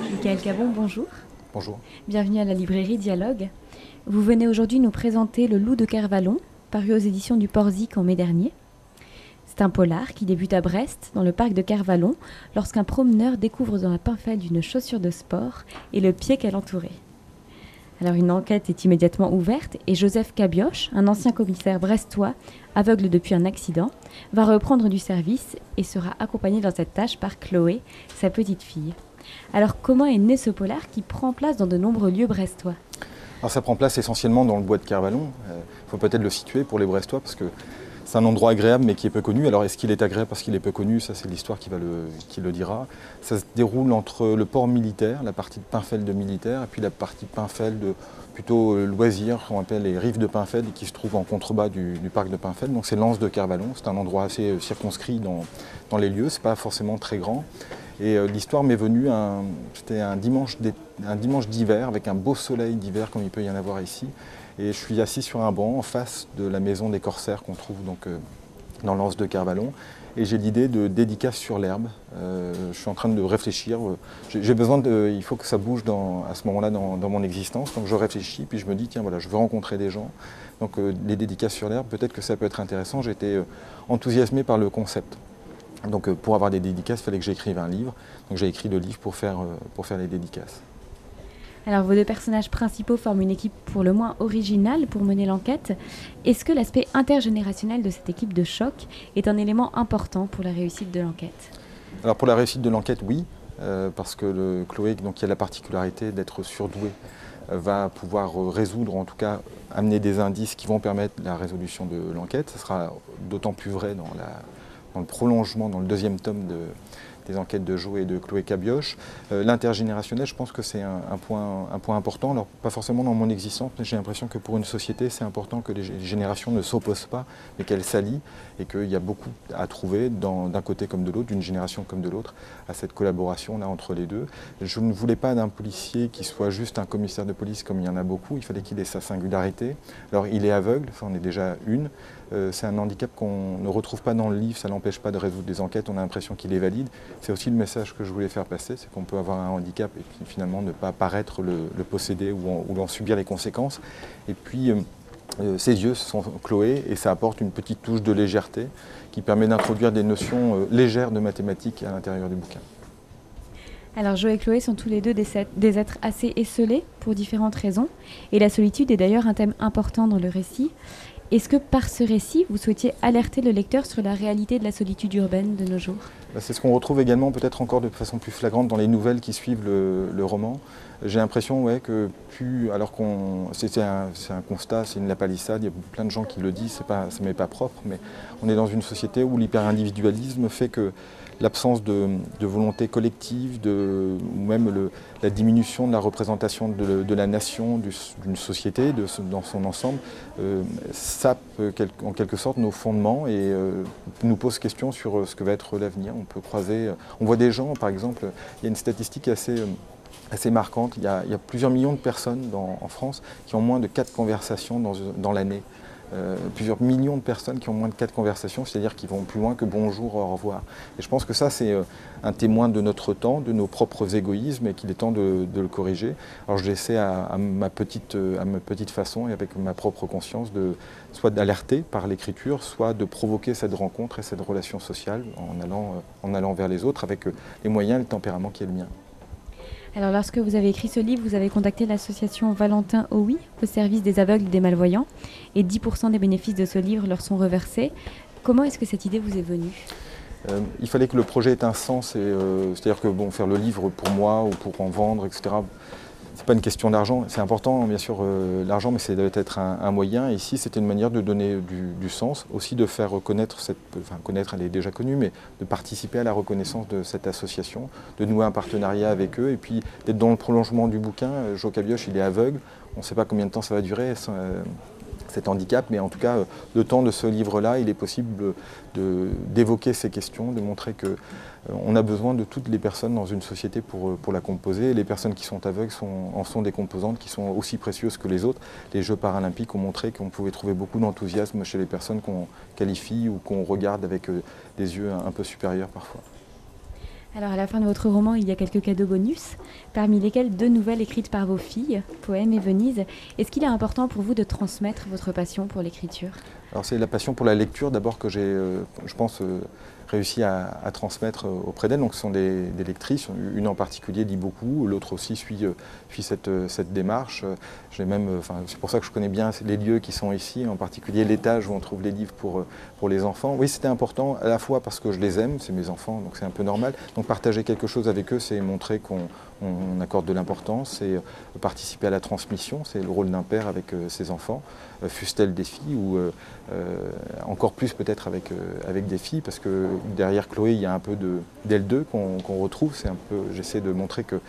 Michael Cabon, bonjour. Bonjour. Bienvenue à la librairie Dialogue. Vous venez aujourd'hui nous présenter Le Loup de Kervallon, paru aux éditions du Porzic en mai dernier. C'est un polar qui débute à Brest, dans le parc de Kervallon, lorsqu'un promeneur découvre dans la pinfelle d'une chaussure de sport et le pied qu'elle entourait. Alors une enquête est immédiatement ouverte et Joseph Cabioche, un ancien commissaire brestois, aveugle depuis un accident, va reprendre du service et sera accompagné dans cette tâche par Chloé, sa petite fille. Alors comment est né ce polar qui prend place dans de nombreux lieux brestois ? Alors ça prend place essentiellement dans le bois de Kervallon. Il faut peut-être le situer pour les Brestois parce que c'est un endroit agréable mais qui est peu connu. Alors est-ce qu'il est agréable parce qu'il est peu connu? Ça c'est l'histoire qui le dira. Ça se déroule entre le port militaire, la partie de Pinfeld de militaire, et puis la partie de Pinfeld de plutôt loisirs, qu'on appelle les rives de Pinfeld, qui se trouvent en contrebas du parc de Pinfeld. Donc c'est l'anse de Kervallon. C'est un endroit assez circonscrit dans les lieux. C'est pas forcément très grand. Et l'histoire m'est venue, c'était un dimanche d'hiver avec un beau soleil d'hiver comme il peut y en avoir ici. Et je suis assis sur un banc en face de la maison des corsaires qu'on trouve donc, dans l'anse de Kervallon. Et j'ai l'idée de dédicace sur l'herbe. Je suis en train de réfléchir. J'ai besoin il faut que ça bouge à ce moment-là dans mon existence. Donc je réfléchis, puis je me dis, tiens voilà, je veux rencontrer des gens. Donc les dédicaces sur l'herbe, peut-être que ça peut être intéressant. J'ai été enthousiasmé par le concept. Donc pour avoir des dédicaces, il fallait que j'écrive un livre. Donc j'ai écrit le livre pour faire les dédicaces. Alors vos deux personnages principaux forment une équipe pour le moins originale pour mener l'enquête. Est-ce que l'aspect intergénérationnel de cette équipe de choc est un élément important pour la réussite de l'enquête ? Alors pour la réussite de l'enquête, oui, parce que Chloé, donc, qui a la particularité d'être surdouée, va pouvoir résoudre, en tout cas amener des indices qui vont permettre la résolution de l'enquête. Ce sera d'autant plus vrai dans le prolongement, dans le deuxième tome des enquêtes de Jo et de Chloé Cabioche. L'intergénérationnel, je pense que c'est un point important. Alors, pas forcément dans mon existence, mais j'ai l'impression que pour une société, c'est important que les générations ne s'opposent pas, mais qu'elles s'allient, et qu'il y a beaucoup à trouver d'un côté comme de l'autre, d'une génération comme de l'autre, à cette collaboration-là entre les deux. Je ne voulais pas d'un policier qui soit juste un commissaire de police comme il y en a beaucoup, il fallait qu'il ait sa singularité. Alors, il est aveugle, ça en est déjà une. C'est un handicap qu'on ne retrouve pas dans le livre, ça n'empêche pas de résoudre des enquêtes, on a l'impression qu'il est valide. C'est aussi le message que je voulais faire passer, c'est qu'on peut avoir un handicap et puis finalement ne pas paraître le posséder ou en subir les conséquences. Et puis ses yeux sont Chloé et ça apporte une petite touche de légèreté qui permet d'introduire des notions légères de mathématiques à l'intérieur du bouquin. Alors Jo et Chloé sont tous les deux des êtres assez esseulés pour différentes raisons, et la solitude est d'ailleurs un thème important dans le récit. Est-ce que par ce récit, vous souhaitiez alerter le lecteur sur la réalité de la solitude urbaine de nos jours ? C'est ce qu'on retrouve également peut-être encore de façon plus flagrante dans les nouvelles qui suivent le roman. J'ai l'impression que alors c'est un constat, c'est une lapalissade, il y a plein de gens qui le disent, ça m'est pas propre, mais on est dans une société où l'hyper-individualisme fait que l'absence de volonté collective, ou même la diminution de la représentation de la nation, d'une société dans son ensemble, sape en quelque sorte nos fondements et nous pose question sur ce que va être l'avenir. On voit des gens, par exemple, il y a une statistique assez marquante, il y a plusieurs millions de personnes en France qui ont moins de 4 conversations dans l'année. Plusieurs millions de personnes qui ont moins de 4 conversations, c'est-à-dire qui vont plus loin que bonjour, au revoir. Et je pense que ça, c'est un témoin de notre temps, de nos propres égoïsmes, et qu'il est temps de le corriger. Alors j'essaie à ma petite façon et avec ma propre conscience, soit d'alerter par l'écriture, soit de provoquer cette rencontre et cette relation sociale en allant vers les autres avec les moyens et le tempérament qui est le mien. Alors lorsque vous avez écrit ce livre, vous avez contacté l'association Valentin Owi au service des aveugles et des malvoyants et 10% des bénéfices de ce livre leur sont reversés. Comment est-ce que cette idée vous est venue ? Il fallait que le projet ait un sens, c'est-à-dire que faire le livre pour moi ou pour en vendre, etc., c'est pas une question d'argent. C'est important, bien sûr, l'argent, mais ça doit être un moyen. Et ici, c'était une manière de donner du sens, aussi de faire connaître connaître, elle est déjà connue, mais de participer à la reconnaissance de cette association, de nouer un partenariat avec eux, et puis d'être dans le prolongement du bouquin. Jo Cabioche, il est aveugle. On ne sait pas combien de temps ça va durer. cet handicap, mais en tout cas, le temps de ce livre-là, il est possible d'évoquer ces questions, de montrer qu'on a besoin de toutes les personnes dans une société pour la composer. Et les personnes qui sont aveugles en sont des composantes qui sont aussi précieuses que les autres. Les Jeux paralympiques ont montré qu'on pouvait trouver beaucoup d'enthousiasme chez les personnes qu'on qualifie ou qu'on regarde avec des yeux un peu supérieurs parfois. Alors, à la fin de votre roman, il y a quelques cadeaux bonus, parmi lesquels 2 nouvelles écrites par vos filles, Poème et Venise. Est-ce qu'il est important pour vous de transmettre votre passion pour l'écriture ? Alors c'est la passion pour la lecture d'abord que j'ai, je pense, réussi à transmettre auprès d'elles. Donc ce sont des lectrices, une en particulier lit beaucoup, l'autre aussi suit cette démarche. C'est pour ça que je connais bien les lieux qui sont ici, en particulier l'étage où on trouve les livres pour les enfants. Oui, c'était important à la fois parce que je les aime, c'est mes enfants, donc c'est un peu normal. Donc partager quelque chose avec eux, c'est montrer qu'on accorde de l'importance, c'est participer à la transmission, c'est le rôle d'un père avec ses enfants, fussent-elles des filles ou encore plus peut-être avec des filles, parce que derrière Chloé, il y a un peu d'elle deux qu'on retrouve. C'est un peu, j'essaie de montrer que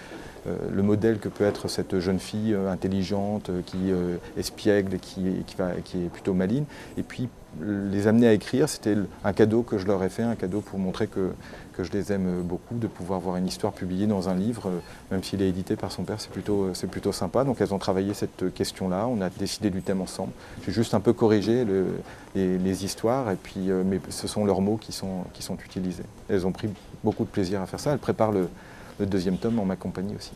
le modèle que peut être cette jeune fille intelligente, qui espiègle, qui est plutôt maligne, et puis les amener à écrire, c'était un cadeau que je leur ai fait, un cadeau pour montrer que je les aime beaucoup, de pouvoir voir une histoire publiée dans un livre, même s'il est édité par son père, c'est plutôt sympa. Donc elles ont travaillé cette question-là, on a décidé du thème ensemble. J'ai juste un peu corrigé les histoires, et puis, mais ce sont leurs mots qui sont utilisés. Elles ont pris beaucoup de plaisir à faire ça, elles préparent le 2e tome en ma compagnie aussi.